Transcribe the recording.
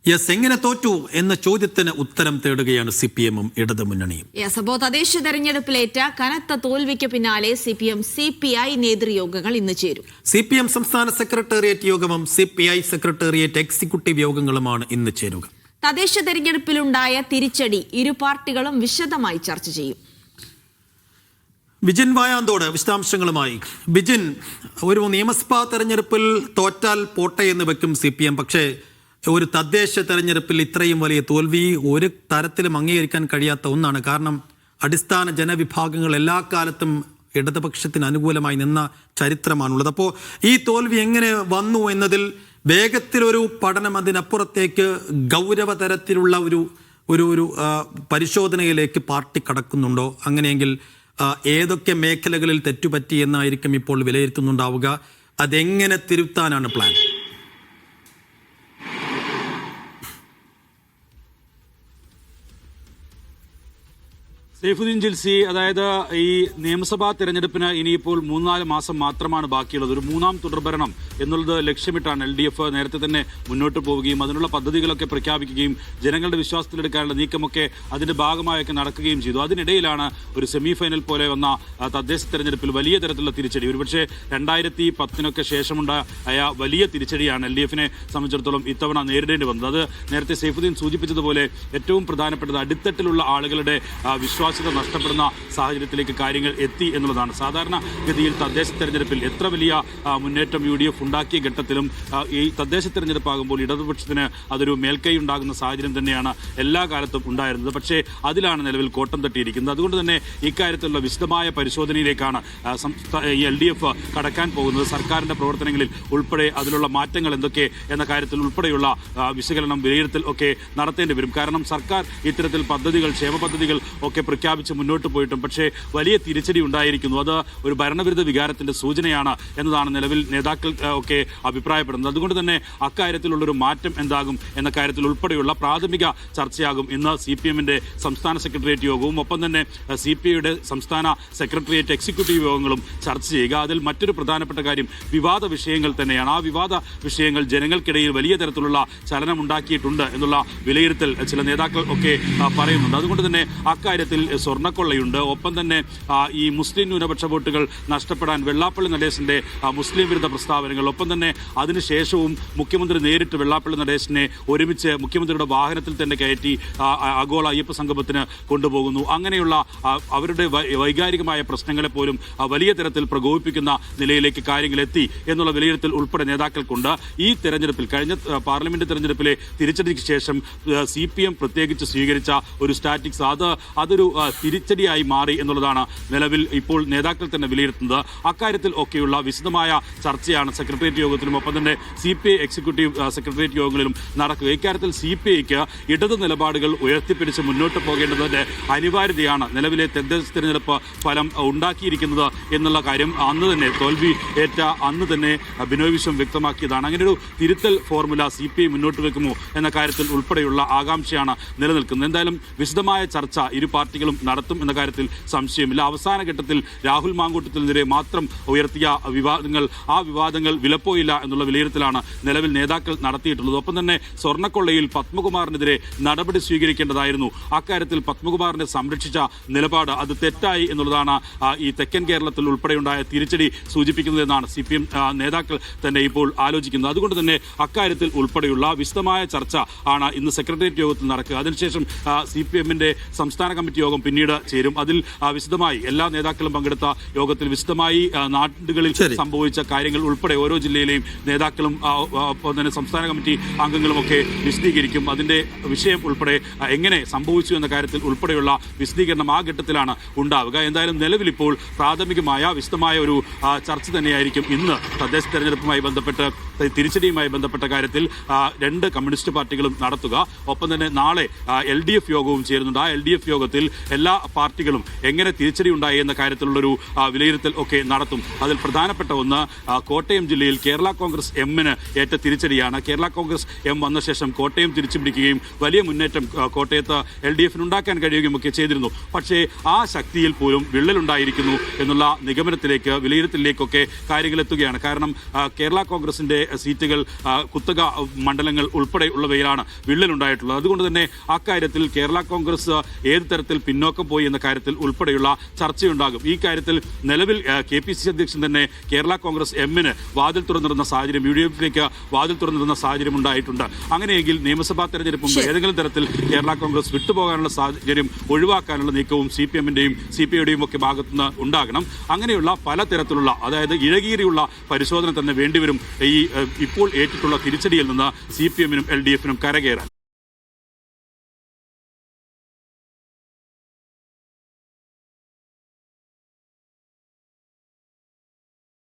എങ്ങനെ തോറ്റു എന്ന ചോദ്യത്തിന് ഉത്തരം തേടുകയാണ് സിപിഎമ്മും ഇടതുമുന്നണിയും. അപ്പോൾ തദ്ദേശ തെരഞ്ഞെടുപ്പിലേറ്റ കനത്ത തോൽവിക്ക് പിന്നാലെ സിപിഎം സിപിഐ നേതൃയോഗങ്ങൾ ഇന്ന് ചേരും. സിപിഎം സംസ്ഥാന സെക്രട്ടേറിയറ്റ് യോഗവും സിപിഐ സെക്രട്ടേറിയറ്റ് എക്സിക്യൂട്ടീവ് യോഗങ്ങളുമാണ് ഇന്ന് ചേരുക. തദ്ദേശ തെരഞ്ഞെടുപ്പിലുണ്ടായ തിരിച്ചടി ഇരു പാർട്ടികളും വിശദമായി ചർച്ച ചെയ്യും. ബിജിൻ വായാന്തോട് വിശദാംശങ്ങളുമായി. ബിജിൻ, ഒരു നിയമസഭാ തെരഞ്ഞെടുപ്പിൽ തോറ്റാൽ പോട്ടെ എന്ന് വെക്കും സിപിഎം, പക്ഷേ ഒരു തദ്ദേശ തെരഞ്ഞെടുപ്പിൽ ഇത്രയും വലിയ തോൽവി ഒരു തരത്തിലും അംഗീകരിക്കാൻ കഴിയാത്ത ഒന്നാണ്. കാരണം അടിസ്ഥാന ജനവിഭാഗങ്ങൾ എല്ലാ കാലത്തും ഇടതുപക്ഷത്തിന് അനുകൂലമായി നിന്ന ചരിത്രമാണുള്ളത്. അപ്പോൾ ഈ തോൽവി എങ്ങനെ വന്നു എന്നതിൽ വേഗത്തിലൊരു പഠനം, അതിനപ്പുറത്തേക്ക് ഗൗരവതരത്തിലുള്ള ഒരു പരിശോധനയിലേക്ക് പാർട്ടി കടക്കുന്നുണ്ടോ? അങ്ങനെയെങ്കിൽ ഏതൊക്കെ മേഖലകളിൽ തെറ്റുപറ്റി എന്നായിരിക്കും ഇപ്പോൾ വിലയിരുത്തുന്നുണ്ടാവുക? അതെങ്ങനെ തിരുത്താനാണ് പ്ലാൻ? സൈഫുദ്ദീൻ ജിൽസി, അതായത് ഈ നിയമസഭാ തെരഞ്ഞെടുപ്പിന് ഇനിയിപ്പോൾ 3-4 മാസം മാത്രമാണ് ബാക്കിയുള്ളത്. ഒരു മൂന്നാം തുടർഭരണം എന്നുള്ളത് ലക്ഷ്യമിട്ടാണ് LDF നേരത്തെ തന്നെ മുന്നോട്ട് പോവുകയും അതിനുള്ള പദ്ധതികളൊക്കെ പ്രഖ്യാപിക്കുകയും ജനങ്ങളുടെ വിശ്വാസത്തിലെടുക്കാനുള്ള നീക്കമൊക്കെ അതിന്റെ ഭാഗമായൊക്കെ നടക്കുകയും ചെയ്തു. അതിനിടയിലാണ് ഒരു സെമി ഫൈനൽ പോലെ വന്ന തദ്ദേശ തെരഞ്ഞെടുപ്പിൽ വലിയ തരത്തിലുള്ള തിരിച്ചടി. ഒരുപക്ഷെ 2010 ശേഷമുണ്ടായ വലിയ തിരിച്ചടിയാണ് LDFനെ സംബന്ധിച്ചിടത്തോളം ഇത്തവണ നേരിടേണ്ടി വന്നത്. അത് നേരത്തെ സൈഫുദ്ദീൻ സൂചിപ്പിച്ചതുപോലെ ഏറ്റവും പ്രധാനപ്പെട്ടത് അടിത്തട്ടിലുള്ള ആളുകളുടെ വിശ്വാസ്യത നഷ്ടപ്പെടുന്ന സാഹചര്യത്തിലേക്ക് കാര്യങ്ങൾ എത്തി എന്നുള്ളതാണ്. സാധാരണ ഗതിയിൽ തദ്ദേശ തെരഞ്ഞെടുപ്പിൽ എത്ര വലിയ മുന്നേറ്റം UDF ഉണ്ടാക്കിയ ഘട്ടത്തിലും ഈ തദ്ദേശ തെരഞ്ഞെടുപ്പാകുമ്പോൾ ഇടതുപക്ഷത്തിന് അതൊരു മേൽക്കൈ ഉണ്ടാകുന്ന സാഹചര്യം തന്നെയാണ് എല്ലാ കാലത്തും ഉണ്ടായിരുന്നത്. പക്ഷേ അതിലാണ് നിലവിൽ കോട്ടം തട്ടിയിരിക്കുന്നത്. അതുകൊണ്ട് തന്നെ ഇക്കാര്യത്തിലുള്ള വിശദമായ പരിശോധനയിലേക്കാണ് ഈ LDF കടക്കാൻ പോകുന്നത്. സർക്കാരിന്റെ പ്രവർത്തനങ്ങളിൽ ഉൾപ്പെടെ അതിലുള്ള മാറ്റങ്ങൾ എന്തൊക്കെ എന്ന കാര്യത്തിൽ ഉൾപ്പെടെയുള്ള വിശകലനം, വിലയിരുത്തൽ ഒക്കെ നടത്തേണ്ടി വരും. കാരണം സർക്കാർ ഇത്തരത്തിൽ പദ്ധതികൾ, ക്ഷേമ പദ്ധതികൾ ഒക്കെ പ്രഖ്യാപിച്ച് മുന്നോട്ട് പോയിട്ടും പക്ഷേ വലിയ തിരിച്ചടി ഉണ്ടായിരിക്കുന്നു. അത് ഒരു ഭരണവിരുദ്ധ വികാരത്തിന്റെ സൂചനയാണ് എന്നതാണ് നിലവിൽ നേതാക്കൾ ഒക്കെ അഭിപ്രായപ്പെടുന്നത്. അതുകൊണ്ട് തന്നെ അക്കാര്യത്തിലുള്ളൊരു മാറ്റം എന്താകും എന്ന കാര്യത്തിൽ ഉൾപ്പെടെയുള്ള പ്രാഥമിക ചർച്ചയാകും ഇന്ന് CPMന്റെ സംസ്ഥാന സെക്രട്ടേറിയറ്റ് യോഗവും ഒപ്പം തന്നെ CPIയുടെ സംസ്ഥാന സെക്രട്ടേറിയറ്റ് എക്സിക്യൂട്ടീവ് യോഗങ്ങളും ചർച്ച ചെയ്യുക. അതിൽ മറ്റൊരു പ്രധാനപ്പെട്ട കാര്യം വിവാദ വിഷയങ്ങൾ തന്നെയാണ്. ആ വിവാദ വിഷയങ്ങൾ ജനങ്ങൾക്കിടയിൽ വലിയ തരത്തിലുള്ള ചലനമുണ്ടാക്കിയിട്ടുണ്ട് എന്നുള്ള വിലയിരുത്തൽ ചില നേതാക്കൾ ഒക്കെ പറയുന്നുണ്ട്. അതുകൊണ്ട് തന്നെ അക്കാര്യത്തിൽ സ്വർണ്ണക്കൊള്ളയുണ്ട്. ഒപ്പം തന്നെ ഈ മുസ്ലിം ന്യൂനപക്ഷ വോട്ടുകൾ നഷ്ടപ്പെടാൻ വെള്ളാപ്പള്ളി നടേശന്റെ മുസ്ലിം വിരുദ്ധ പ്രസ്താവനകൾ, ഒപ്പം തന്നെ അതിനുശേഷവും മുഖ്യമന്ത്രി നേരിട്ട് വെള്ളാപ്പള്ളി നടേശനെ ഒരുമിച്ച് മുഖ്യമന്ത്രിയുടെ വാഹനത്തിൽ തന്നെ കയറ്റി ആഗോള അയ്യപ്പ സംഗമത്തിന് കൊണ്ടുപോകുന്നു. അങ്ങനെയുള്ള അവരുടെ വൈകാരികമായ പ്രശ്നങ്ങളെ പോലും വലിയ തരത്തിൽ പ്രകോപിപ്പിക്കുന്ന നിലയിലേക്ക് കാര്യങ്ങൾ എത്തി എന്നുള്ള വിലയിരുത്തൽ ഉൾപ്പെടെ നേതാക്കൾക്കുണ്ട്. ഈ തെരഞ്ഞെടുപ്പിൽ, കഴിഞ്ഞ പാർലമെന്റ് തെരഞ്ഞെടുപ്പിലെ തിരിച്ചടിക്ക് ശേഷം CPM പ്രത്യേകിച്ച് സ്വീകരിച്ച ഒരു സ്റ്റാറ്റിക്സ് അതൊരു തിരിച്ചടിയായി മാറി എന്നുള്ളതാണ് നിലവിൽ ഇപ്പോൾ നേതാക്കൾ തന്നെ വിലയിരുത്തുന്നത്. അക്കാര്യത്തിൽ ഒക്കെയുള്ള വിശദമായ ചർച്ചയാണ് സെക്രട്ടേറിയറ്റ് യോഗത്തിലും ഒപ്പം തന്നെ CPI എക്സിക്യൂട്ടീവ് സെക്രട്ടേറിയറ്റ് യോഗങ്ങളിലും നടക്കുക. ഇക്കാര്യത്തിൽ CPIക്ക് ഇടതു നിലപാടുകൾ ഉയർത്തിപ്പിടിച്ച് മുന്നോട്ട് പോകേണ്ടതിന്റെ അനിവാര്യതയാണ് നിലവിലെ തദ്ദേശ തെരഞ്ഞെടുപ്പ് ഫലം ഉണ്ടാക്കിയിരിക്കുന്നത് എന്നുള്ള കാര്യം അന്ന് തന്നെ തോൽവി ഏറ്റ അന്ന് തന്നെ ബിനോയ് വിശ്വം വ്യക്തമാക്കിയതാണ്. അങ്ങനെ ഒരു തിരുത്തൽ ഫോർമുല CPI മുന്നോട്ട് വെക്കുമോ എന്ന കാര്യത്തിൽ ഉൾപ്പെടെയുള്ള ആകാംക്ഷയാണ് നിലനിൽക്കുന്നത്. എന്തായാലും വിശദമായ ചർച്ച ഇരു പാർട്ടികളും നടത്തും എന്ന കാര്യത്തിൽ സംശയമില്ല. അവസാന ഘട്ടത്തിൽ രാഹുൽ മാങ്കൂട്ടത്തിനെതിരെ മാത്രം ഉയർത്തിയ ആ വിവാദങ്ങൾ വിലപ്പോയില്ല എന്നുള്ള വിലയിരുത്തലാണ് നിലവിൽ നേതാക്കൾ നടത്തിയിട്ടുള്ളത്. ഒപ്പം തന്നെ സ്വർണ്ണക്കൊള്ളയിൽ പത്മകുമാറിനെതിരെ നടപടി സ്വീകരിക്കേണ്ടതായിരുന്നു. അക്കാര്യത്തിൽ പത്മകുമാറിനെ സംരക്ഷിച്ച നിലപാട് അത് തെറ്റായി എന്നുള്ളതാണ് ഈ തെക്കൻ കേരളത്തിൽ ഉൾപ്പെടെയുണ്ടായ തിരിച്ചടി സൂചിപ്പിക്കുന്നതെന്നാണ് CPM നേതാക്കൾ തന്നെ ഇപ്പോൾ ആലോചിക്കുന്നത്. അതുകൊണ്ട് തന്നെ അക്കാര്യത്തിൽ ഉൾപ്പെടെയുള്ള വിശദമായ ചർച്ച ആണ് ഇന്ന് സെക്രട്ടേറിയറ്റ് യോഗത്തിൽ നടക്കുക. അതിനുശേഷം CPMന്റെ സംസ്ഥാന കമ്മിറ്റി യോഗം പിന്നീട് ചേരും. അതിൽ വിശദമായി എല്ലാ നേതാക്കളും പങ്കെടുത്ത യോഗത്തിൽ വിശദമായി നാടുകളിൽ സംഭവിച്ച കാര്യങ്ങൾ ഉൾപ്പെടെ ഓരോ ജില്ലയിലെയും നേതാക്കളും ഒപ്പം തന്നെ സംസ്ഥാന കമ്മിറ്റി അംഗങ്ങളും ഒക്കെ വിശദീകരിക്കും. അതിന്റെ വിഷയം ഉൾപ്പെടെ എങ്ങനെ സംഭവിച്ചു എന്ന കാര്യത്തിൽ ഉൾപ്പെടെയുള്ള വിശദീകരണം ആ ഘട്ടത്തിലാണ് ഉണ്ടാവുക. എന്തായാലും നിലവിലിപ്പോൾ പ്രാഥമികമായ വിശദമായ ഒരു ചർച്ച തന്നെയായിരിക്കും ഇന്ന് തദ്ദേശ തെരഞ്ഞെടുപ്പുമായി ബന്ധപ്പെട്ട്, തിരിച്ചടിയുമായി ബന്ധപ്പെട്ട കാര്യത്തിൽ 2 കമ്മ്യൂണിസ്റ്റ് പാർട്ടികളും നടത്തുക. ഒപ്പം തന്നെ നാളെ LDF യോഗവും ചേരുന്നുണ്ട്. ആ LDF യോഗത്തിൽ എല്ലാ പാർട്ടികളും എങ്ങനെ തിരിച്ചടി ഉണ്ടായി എന്ന കാര്യത്തിലുള്ളൊരു വിലയിരുത്തൽ ഒക്കെ നടത്തും. അതിൽ പ്രധാനപ്പെട്ട ഒന്ന് കോട്ടയം ജില്ലയിൽ കേരള കോൺഗ്രസ് എമ്മിന് ഏറ്റ തിരിച്ചടിയാണ്. കേരള കോൺഗ്രസ് എം വന്ന ശേഷം കോട്ടയം തിരിച്ചുപിടിക്കുകയും വലിയ മുന്നേറ്റം കോട്ടയത്ത് LDF ഉണ്ടാക്കാൻ കഴിയുകയും ഒക്കെ ചെയ്തിരുന്നു. പക്ഷേ ആ ശക്തിയിൽ പോലും വിള്ളലുണ്ടായിരിക്കുന്നു എന്നുള്ള നിഗമനത്തിലേക്ക്, വിലയിരുത്തലിലേക്കൊക്കെ കാര്യങ്ങൾ എത്തുകയാണ്. കാരണം കേരള കോൺഗ്രസിന്റെ സീറ്റുകൾ കുത്തക മണ്ഡലങ്ങൾ ഉൾപ്പെടെ ഉള്ളവയിലാണ് വിള്ളലുണ്ടായിട്ടുള്ളത്. അതുകൊണ്ട് തന്നെ അക്കാര്യത്തിൽ കേരള കോൺഗ്രസ് ഏത് തരത്തിൽ പിന്നോക്കം പോയി എന്ന കാര്യത്തിൽ ഉൾപ്പെടെയുള്ള ചർച്ചയുണ്ടാകും. ഈ കാര്യത്തിൽ നിലവിൽ KPCC അധ്യക്ഷൻ തന്നെ കേരള കോൺഗ്രസ് എമ്മിന് വാതിൽ തുറന്നിരുന്ന സാഹചര്യം, UDF-ലേക്ക് വാതിൽ തുറന്നിരുന്ന സാഹചര്യം ഉണ്ടായിട്ടുണ്ട്. അങ്ങനെയെങ്കിൽ നിയമസഭാ തെരഞ്ഞെടുപ്പും ഏതെങ്കിലും തരത്തിൽ കേരള കോൺഗ്രസ് വിട്ടുപോകാനുള്ള സാഹചര്യം ഒഴിവാക്കാനുള്ള നീക്കവും CPM-ന്റെയും CPI-യുടെയും ഒക്കെ ഭാഗത്തുനിന്ന് ഉണ്ടാകണം. അങ്ങനെയുള്ള പലതരത്തിലുള്ള, അതായത് ഇഴകീറിയുള്ള പരിശോധന തന്നെ വേണ്ടിവരും ഈ ഇപ്പോൾ ഏറ്റിട്ടുള്ള തിരിച്ചടിയിൽ നിന്ന് CPM-നും LDF-നും കരകയറാൻ.